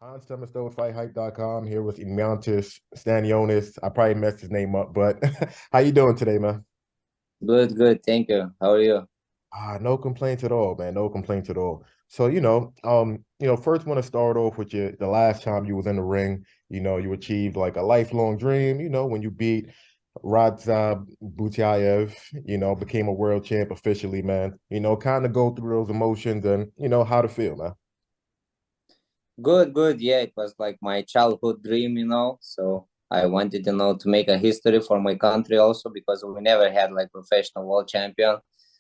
On Themistode, FightHype.com here with Eimantas Stanionis. I probably messed his name up, but how you doing today, man? Good, good. Thank you. How are you? No complaints at all, man. No complaints at all. So, first want to start off with the last time you was in the ring, you achieved like a lifelong dream, when you beat Radzab Butayev, became a world champ officially, man. Kind of go through those emotions and, how to feel, man. Good, good. Yeah, it was like my childhood dream. So I wanted, to make a history for my country also because we never had like professional world champion.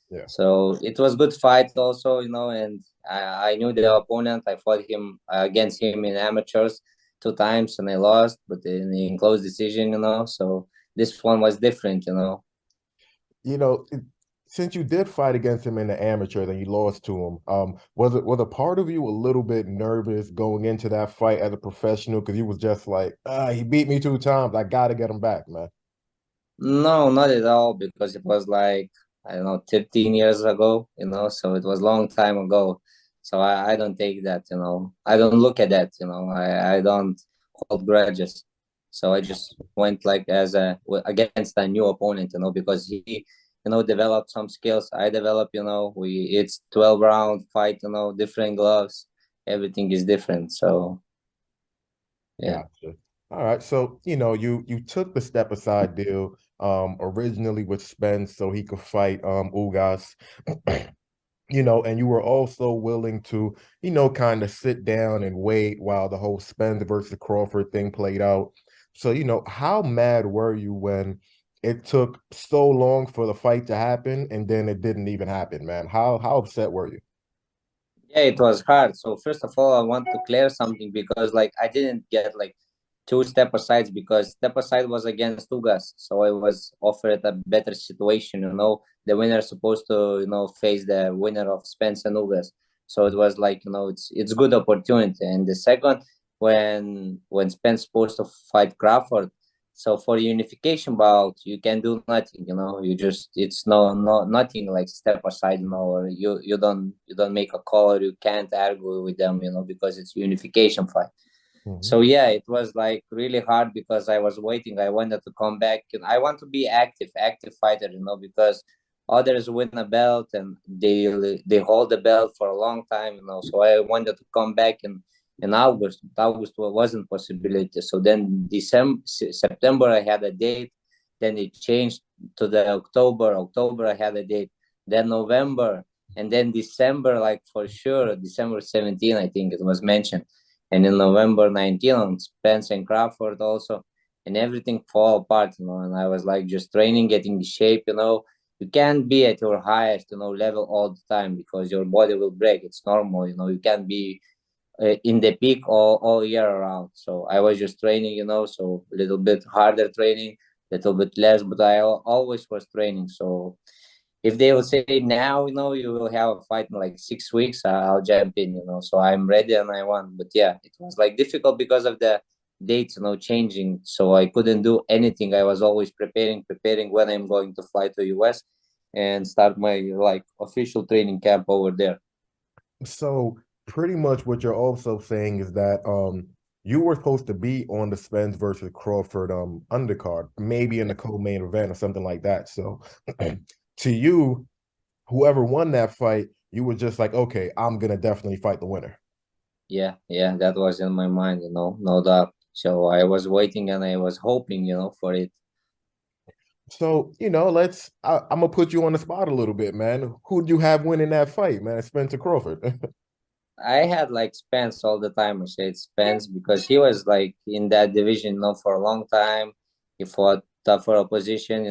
Yeah. So it was good fight also, and I knew the opponent. I fought him against him in amateurs 2 times and I lost, but in close decision. So this one was different. you know, it- since you did fight against him in the amateur, then you lost to him. Was a part of you a little bit nervous going into that fight as a professional because you was just like, he beat me 2 times. I got to get him back, man. No, not at all, because it was like, I don't know, 15 years ago, so it was long time ago. So I don't take that. I don't look at that. I don't hold grudges. So I just went like against a new opponent, because he developed some skills. I developed, it's 12 round fight, different gloves. Everything is different. So yeah. Gotcha. All right. So, you took the step aside deal originally with Spence so he could fight Ugas. And you were also willing to, kind of sit down and wait while the whole Spence versus Crawford thing played out. So, how mad were you when it took so long for the fight to happen and then it didn't even happen, man? How upset were you? Yeah, it was hard. So first of all, I want to clear something because like I didn't get like two step asides because step aside was against Ugas. So I was offered a better situation. The winner is supposed to face the winner of Spence and Ugas. So it was like, it's good opportunity. And the second, when Spence supposed to fight Crawford, so for unification bout, you can do nothing. You just it's no nothing like step aside, or you don't make a call or you can't argue with them, because it's unification fight. Mhm. So yeah, it was like really hard because I was waiting. I wanted to come back and I want to be active fighter, because others win a belt and they hold the belt for a long time. So I wanted to come back in August. August wasn't possibility. So then September I had a date. Then it changed to the October. October I had a date. Then November and then December, like for sure, December 17, I think it was mentioned, and in November 19 on Spence and Crawford also, and everything fall apart. And I was like just training, getting in shape. You can't be at your highest level all the time because your body will break. It's normal. You can't be in the peak all year around. So I was just training, so a little bit harder training, little bit less, but I always was training. So if they will say now, you will have a fight in like 6 weeks, I'll jump in. So I'm ready and I want. But yeah, it was like difficult because of the dates changing. So I couldn't do anything. I was always preparing when I'm going to fly to US and start my like official training camp over there. So pretty much what you're also saying is that you were supposed to be on the Spence versus Crawford undercard, maybe in the co-main event or something like that. So to you, whoever won that fight, you were just like, okay, I'm gonna definitely fight the winner. Yeah, yeah, that was in my mind, no doubt. So I was waiting and I was hoping for it. So, I'm gonna put you on the spot a little bit, man. Who'd you have winning that fight, man? Spencer Crawford. I had like Spence all the time. I said Spence because he was like in that division, for a long time. He fought tougher opposition.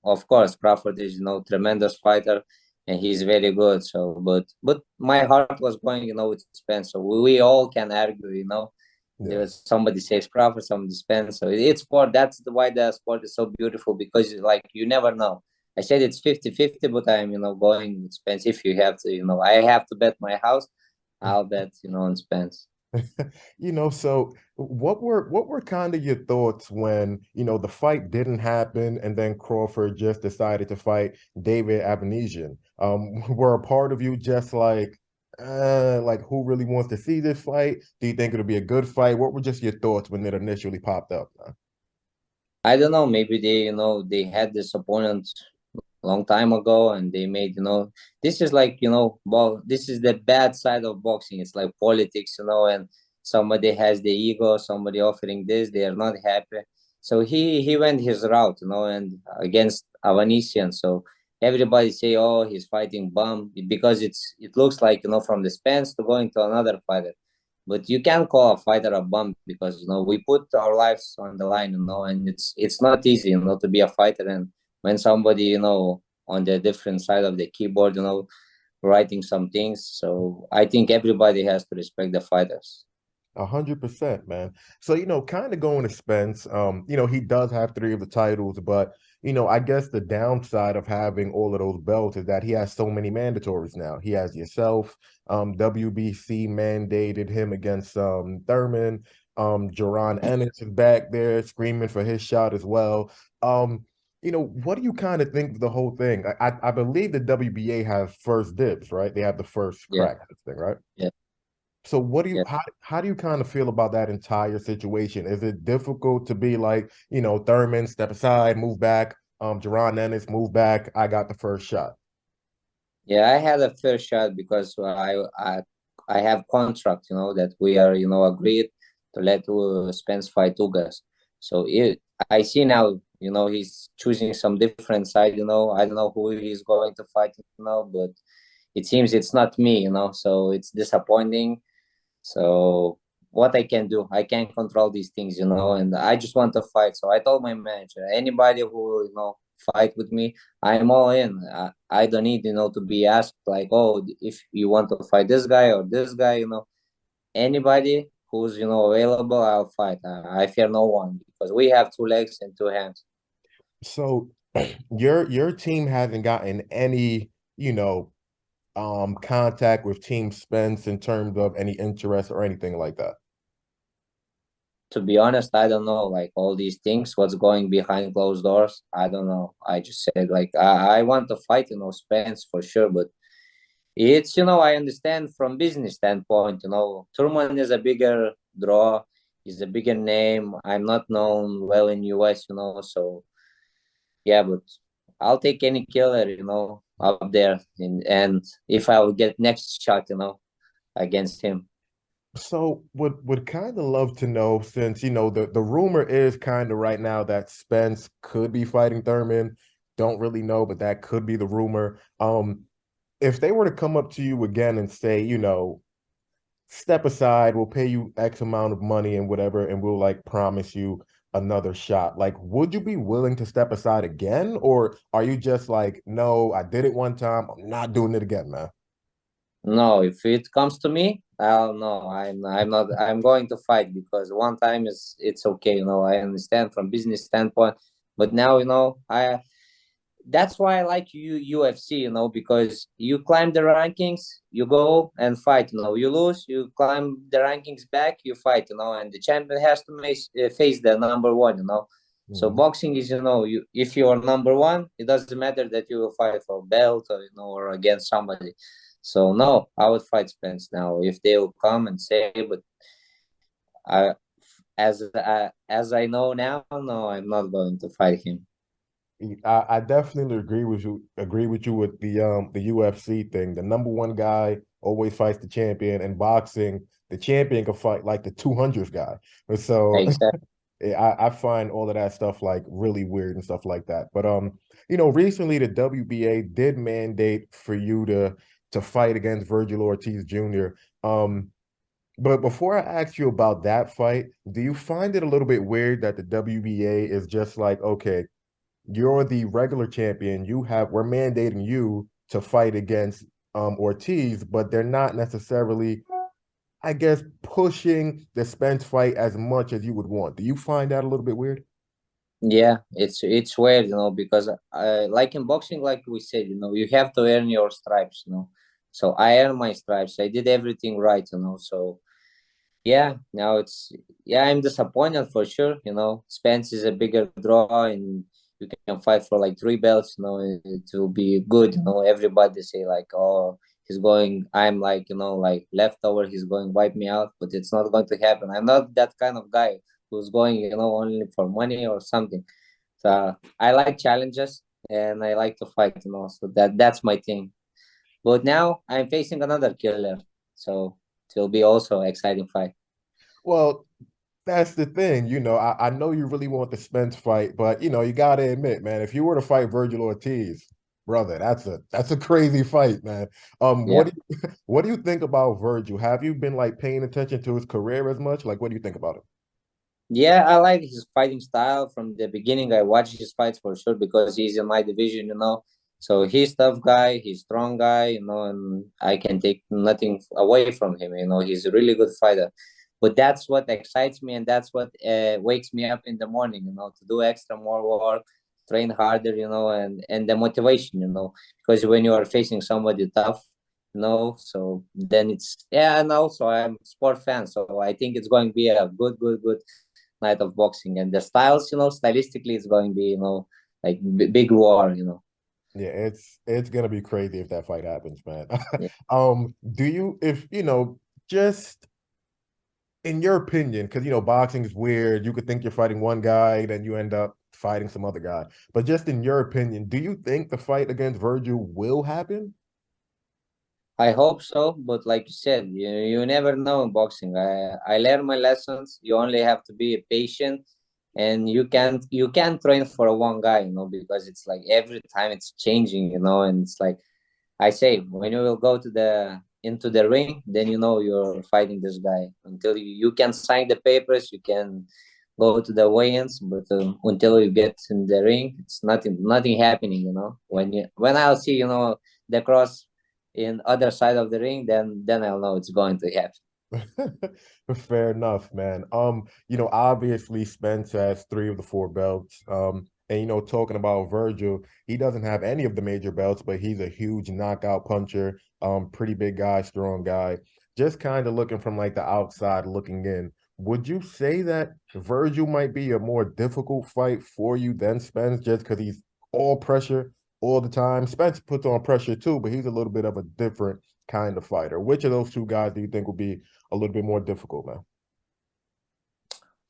Of course, Crawford is tremendous fighter, and he's very good. So, but my heart was going with Spence. So we all can argue. There Yeah. was somebody says Crawford, somebody Spence. So it's sport. That's why the sport is so beautiful because like you never know. I said it's 50-50, but I'm going with Spence. If you have to, I have to bet my house. I'll bet on Spence. So what were kind of your thoughts when, the fight didn't happen and then Crawford just decided to fight David Avanesian? Were a part of you just like, Like who really wants to see this fight? Do you think it'll be a good fight? What were just your thoughts when it initially popped up, man? I don't know. Maybe they had this opponent long time ago, and they made, this is like, this is the bad side of boxing. It's like politics, and somebody has the ego, somebody offering this, they are not happy. So he went his route, and against Avanesian. So everybody say, oh, he's fighting bum, because it looks like, from the Spence to going to another fighter. But you can't call a fighter a bum, because we put our lives on the line, and it's not easy, to be a fighter. And when somebody, on the different side of the keyboard, writing some things. So I think everybody has to respect the fighters. 100%, man. So, kind of going to Spence, he does have three of the titles, but, I guess the downside of having all of those belts is that he has so many mandatories now. He has yourself, WBC mandated him against Thurman. Jaron Ennis is back there screaming for his shot as well. What do you kind of think of the whole thing? I believe the WBA has first dibs, right? They have the first Yeah, crack at this thing, right? yeah, So what do you yeah. how do you kind of feel about that entire situation? Is it difficult to be like, Thurman, step aside, move back, Jaron Ennis, move back, I got the first shot. Yeah, I had a fair shot because I have contract, that we are, agreed to let Spence fight Ugas. So I see now, he's choosing some different side, I don't know who he's going to fight, but it seems it's not me, so it's disappointing. So what I can do, I can't control these things, and I just want to fight. So I told my manager, anybody who will, fight with me, I'm all in. I don't need, to be asked like, oh, if you want to fight this guy or this guy, anybody who's, available, I'll fight. I fear no one, because we have two legs and two hands. So your team hasn't gotten any, contact with Team Spence in terms of any interest or anything like that. To be honest, I don't know, like, all these things, what's going behind closed doors. I don't know. I just said, like, I want to fight, Spence for sure, but it's, I understand from business standpoint, Thurman is a bigger draw, is a bigger name. I'm not known well in US, so yeah, but I'll take any killer, up there, and if I will get next shot, against him. So would kind of love to know, since the rumor is kind of right now that Spence could be fighting Thurman. Don't really know, but that could be the rumor. If they were to come up to you again and say, step aside, we'll pay you X amount of money and whatever, and we'll like promise you another shot. Like, would you be willing to step aside again? Or are you just like, no, I did it one time, I'm not doing it again, man? No, if it comes to me, I'll no, I'm not. I'm going to fight, because one time is it's okay. I understand from business standpoint, but now, I that's why I like UFC, because you climb the rankings, you go and fight. You lose, you climb the rankings back, you fight. And the champion has to face the number one. So Mhm. boxing is, if you are number one, it doesn't matter that you will fight for belt, or or against somebody. So no, I would fight Spence now if they will come and say, but I, as I know now, no, I'm not going to fight him. I definitely agree with you with the UFC thing. The number one guy always fights the champion. In boxing, the champion can fight like the 200th guy. So Exactly. yeah, I find all of that stuff like really weird and stuff like that. But recently the WBA did mandate for you to fight against Vergil Ortiz Jr. But before I ask you about that fight, do you find it a little bit weird that the WBA is just like, okay, you're the regular champion, we're mandating you to fight against Ortiz, but they're not necessarily, I guess, pushing the Spence fight as much as you would want. Do you find that a little bit weird? Yeah, it's weird, because like in boxing, like we said, you have to earn your stripes, So I earned my stripes. I did everything right, So yeah, now yeah, I'm disappointed for sure. Spence is a bigger draw, and you can fight for like three belts. It will be good. Everybody say like, oh, he's going, I'm like, like leftover, he's going wipe me out, but it's not going to happen. I'm not that kind of guy who's going, only for money or something. So I like challenges and I like to fight, so that's my thing. But now I'm facing another killer, so it will be also an exciting fight. Well, that's the thing, I know you really want the Spence fight, but you gotta admit, man, if you were to fight Vergil Ortiz, brother, that's a crazy fight, man. Yeah. What do you think about Vergil? Have you been like paying attention to his career as much? Like, what do you think about him? Yeah, I like his fighting style from the beginning. I watch his fights for sure because he's in my division, So he's tough guy, he's strong guy, and I can take nothing away from him. He's a really good fighter. But that's what excites me, and that's what wakes me up in the morning. To do extra more work, train harder, and the motivation, because when you are facing somebody tough, so then it's yeah. And also I'm a sport fan, so I think it's going to be a good night of boxing, and the styles, stylistically, it's going to be, like big war. Yeah, it's gonna be crazy if that fight happens, man. Yeah. Do you if just in your opinion, because boxing is weird, you could think you're fighting one guy, then you end up fighting some other guy. But just in your opinion, do you think the fight against Vergil will happen? I hope so, but like you said, you never know in boxing. I learned my lessons. You only have to be patient, and you can't train for one guy, because it's like every time it's changing, and it's like I say, when you will go to the into the ring, then you're fighting this guy. Until you can sign the papers, you can go to the weigh-ins, but until you get in the ring, it's nothing happening. When I'll see the cross in other side of the ring, then I'll know it's going to happen. Fair enough, man. Obviously Spence has three of the four belts. And talking about Vergil, he doesn't have any of the major belts, but he's a huge knockout puncher. Pretty big guy, strong guy. Just kind of looking from like the outside looking in. Would you say that Vergil might be a more difficult fight for you than Spence just because he's all pressure all the time? Spence puts on pressure too, but he's a little bit of a different kind of fighter. Which of those two guys do you think will be a little bit more difficult, man?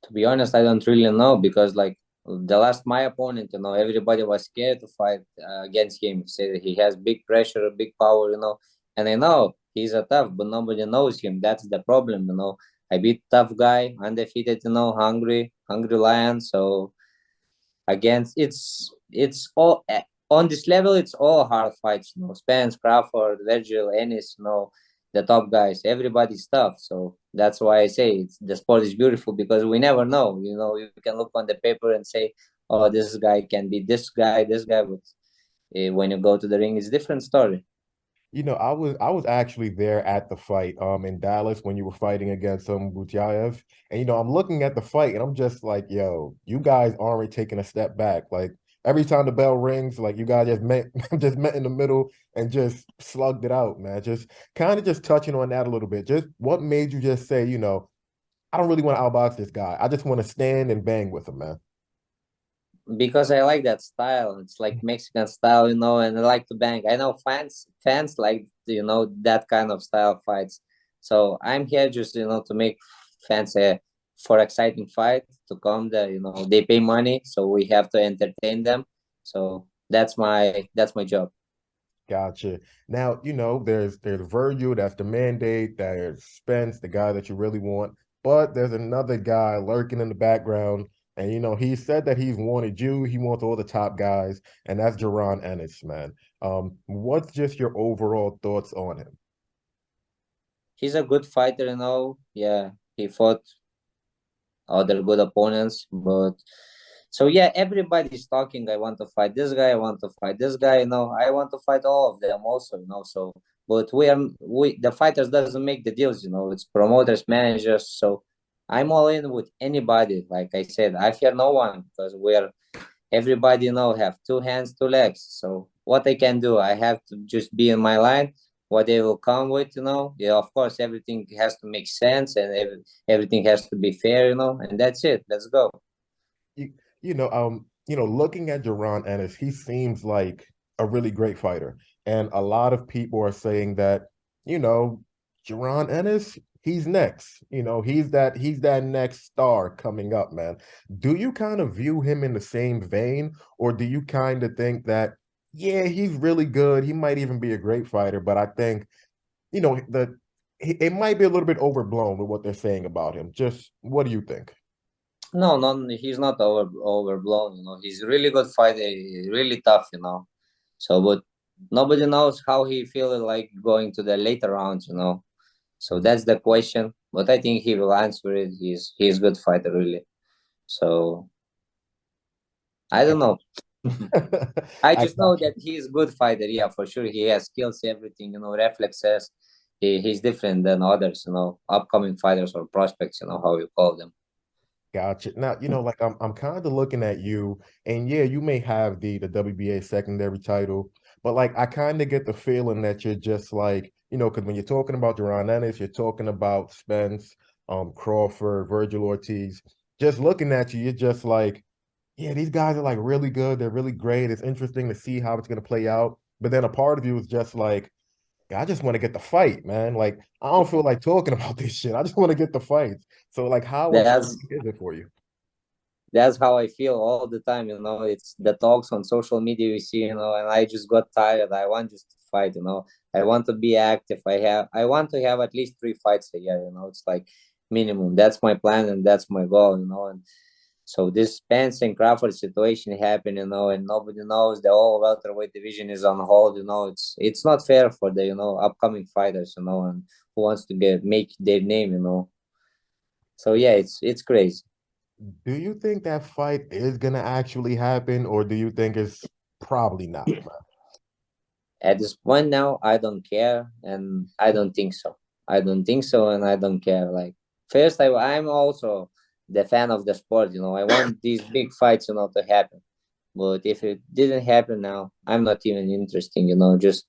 To be honest, I don't really know, because like the last my opponent, everybody was scared to fight against him. Say that he has big pressure, big power, and I know he's a tough, but nobody knows him. That's the problem. I beat tough guy, undefeated, hungry lion. So against it's all on this level, it's all hard fights. Spence, Crawford, Vergil, Ennis, the top guys, everybody's tough. So that's why I say the sport is beautiful, because we never know. You can look on the paper and say, oh, this guy can be this guy, but when you go to the ring, it's a different story. I was actually there at the fight in Dallas when you were fighting against Butyayev. And I'm looking at the fight and I'm just like, yo, you guys aren't taking a step back. Like every time the bell rings, like you guys just met just met in the middle and just slugged it out, man. Just kind of just touching on that a little bit. Just what made you just say, I don't really want to outbox this guy. I just want to stand and bang with him, man. Because I like that style. It's like Mexican style, and I like to bang. I know fans like that kind of style fights. So I'm here just to make fans for exciting fight to come there. They pay money, so we have to entertain them. So that's my job. Gotcha. Now, there's Virgil, that's the mandate, there's Spence, the guy that you really want, but there's another guy lurking in the background, and he said that he's wanted you, he wants all the top guys, and that's Jaron Ennis, man. What's just your overall thoughts on him? He's a good fighter, Yeah, he fought other good opponents. But so yeah, everybody's talking. I want to fight this guy. I want to fight this guy. I want to fight all of them also. So, but we the fighters doesn't make the deals. It's promoters, managers. So I'm all in with anybody. Like I said, I fear no one, because we're everybody have two hands, two legs. So what I can do, I have to just be in my line. What they will come with, yeah, of course, everything has to make sense, and everything has to be fair, and that's it. Let's go. Looking at Jaron Ennis, he seems like a really great fighter. And a lot of people are saying that, you know, Jaron Ennis, he's next. He's that next star coming up, man. Do you kind of view him in the same vein, or do you kind of think that, yeah, he's really good. He might even be a great fighter, but I think, it might be a little bit overblown with what they're saying about him. Just what do you think? No, no, he's not overblown. He's a really good fighter, really tough. So, but nobody knows how he feels like going to the later rounds. So that's the question. But I think he will answer it. He's a good fighter, really. So I don't know. I I just know got you. that he's a good fighter. Yeah, for sure. He has skills, everything. Reflexes. He's different than others. Upcoming fighters or prospects. How you call them. Gotcha. Now, like I'm kind of looking at you, and yeah, you may have the WBA secondary title, but like I kind of get the feeling that you're just like, because when you're talking about Jaron Ennis, you're talking about Spence, Crawford, Vergil Ortiz. Just looking at you, you're just like, yeah, these guys are like really good. They're really great. It's interesting to see how it's gonna play out. But then a part of you is just like, I just want to get the fight, man. Like, I don't feel like talking about this shit. I just want to get the fights. So, like, how That's exciting is it for you? that's how I feel all the time. It's the talks on social media you see. And I just got tired. I want just to fight. I want to be active. I want to have at least 3 fights a year. It's like minimum. That's my plan and that's my goal. And so this Spence and Crawford situation happened. And nobody knows the whole welterweight division is on hold. It's not fair for the upcoming fighters. And who wants to make their name. So yeah, it's crazy. Do you think that fight is gonna actually happen, or do you think it's probably not, man? At this point now, I don't care, and I don't think so. I don't think so, and I don't care. Like first, I'm also the fan of the sport. I want these big fights, to happen. But if it didn't happen now, I'm not even interested. Just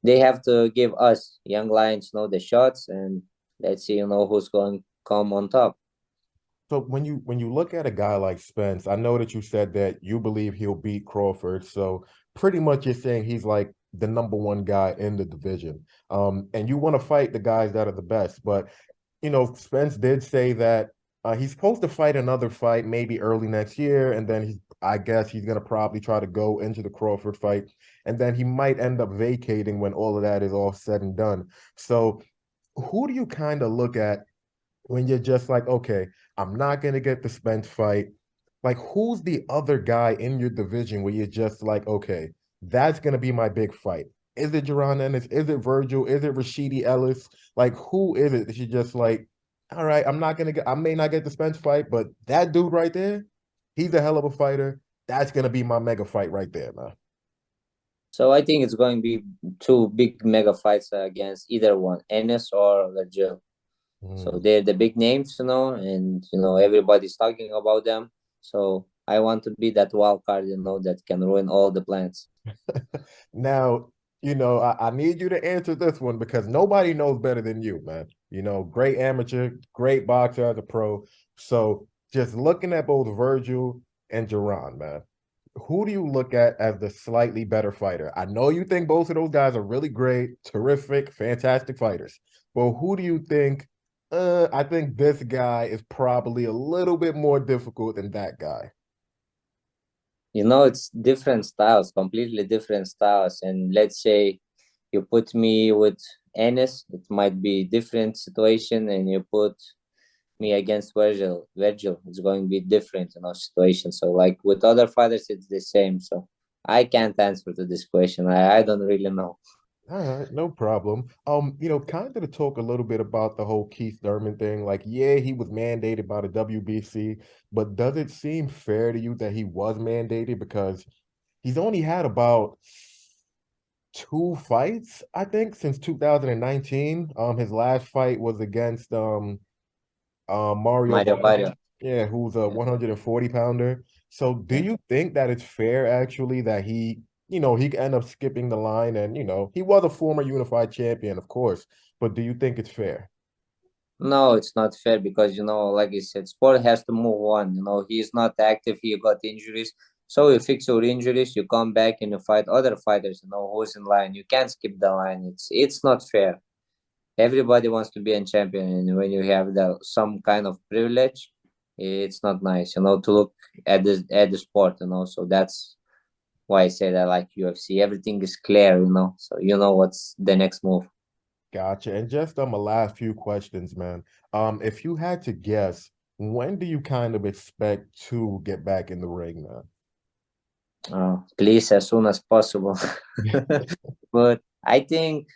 they have to give us young lions, the shots, and let's see, who's going to come on top. So when you look at a guy like Spence, I know that you said that you believe he'll beat Crawford. So pretty much you're saying he's like the number one guy in the division. And you want to fight the guys that are the best. But Spence did say that he's supposed to fight another fight maybe early next year, and then I guess he's gonna probably try to go into the Crawford fight, and then he might end up vacating when all of that is all said and done. So who do you kind of look at when you're just like, okay, I'm not gonna get the Spence fight? Like, who's the other guy in your division where you're just like, okay, that's gonna be my big fight? Is it Jaron Ennis? Is it Vergil? Is it Rashidi Ellis? Like, who is it that you're just like, all right, I may not get the Spence fight, but that dude right there, he's a hell of a fighter. That's gonna be my mega fight right there, man. So I think it's going to be 2 big mega fights against either one, Ennis or Vergil. So Mm. they're the big names, and everybody's talking about them. So I want to be that wild card, that can ruin all the plans. Now, I need you to answer this one because nobody knows better than you, man. Great amateur, great boxer as a pro. So just looking at both Vergil and Jaron, man, who do you look at as the slightly better fighter? I know you think both of those guys are really great, terrific, fantastic fighters. But who do you think? I think this guy is probably a little bit more difficult than that guy. It's different styles, completely different styles. And let's say you put me with Ennis, it might be different situation, and you put me against Vergil, it's going to be different, situation. So like with other fighters, it's the same. So I can't answer to this question. I don't really know. All right, no problem. Kind of to talk a little bit about the whole Keith Thurman thing. Like, yeah, he was mandated by the WBC, but does it seem fair to you that he was mandated because he's only had about 2 fights, I think, since 2019. His last fight was against Mario Mario Barrio, Barrio. yeah, who's a Yeah. 140 pounder. So do Yeah. you think that it's fair actually that he could end up skipping the line and he was a former unified champion, of course, but do you think it's fair? No, it's not fair because like I said, sport has to move on. He's not active. He got injuries. So you fix your injuries, you come back and you fight other fighters, who's in line. You can't skip the line. It's not fair. Everybody wants to be a champion, and when you have some kind of privilege, it's not nice, to look at the sport, So that's why I said I like UFC. Everything is clear, so you know what's the next move. Gotcha. And just a last few questions, man. If you had to guess, when do you kind of expect to get back in the ring, Please, as soon as possible. man? But I think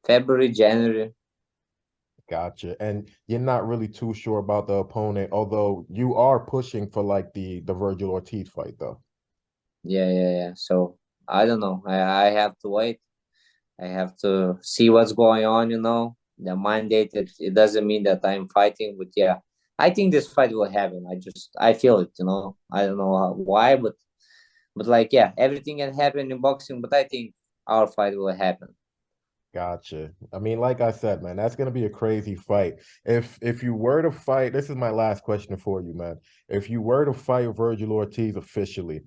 February, January. Gotcha. And you're not really too sure about the opponent, although you are pushing for like the Vergil Ortiz fight, though. Yeah. So I don't know. I have to wait. I have to see what's going on, The mandate, it doesn't mean that I'm fighting, but yeah, I think this fight will happen. I feel it, I don't know why, but like, yeah, everything can happen in boxing, but I think our fight will happen. Gotcha. I mean, like I said, man, that's gonna be a crazy fight. If you were to fight, this is my last question for you, man. If you were to fight Vergil Ortiz officially,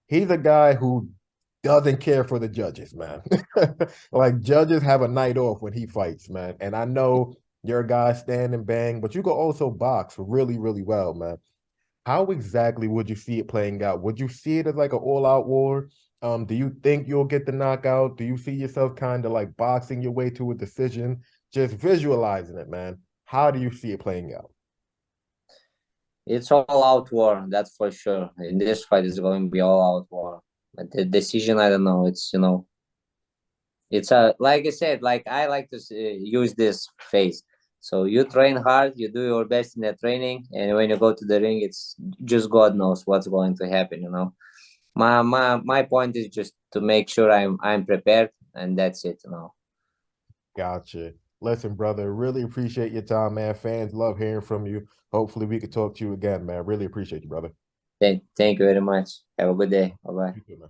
he's a guy who doesn't care for the judges, man. Like judges have a night off when he fights, man. And I know you're a guy stand and bang, but you can also box really, really well, man. How exactly would you see it playing out? Would you see it as like an all-out war? Do you think you'll get the knockout? Do you see yourself kind of like boxing your way to a decision? Just visualizing it, man. How do you see it playing out? It's all out war, that's for sure. In this fight, it's going to be all out war. But the decision, I don't know. It's a like I said, like I like to use this phrase. So you train hard, you do your best in the training, and when you go to the ring, it's just God knows what's going to happen. My point is just to make sure I'm prepared, and that's it. Gotcha. Listen, brother, really appreciate your time, man. Fans love hearing from you. Hopefully we could talk to you again, man. Really appreciate you, brother. Thank you very much. Have a good day. Bye bye. You too, man.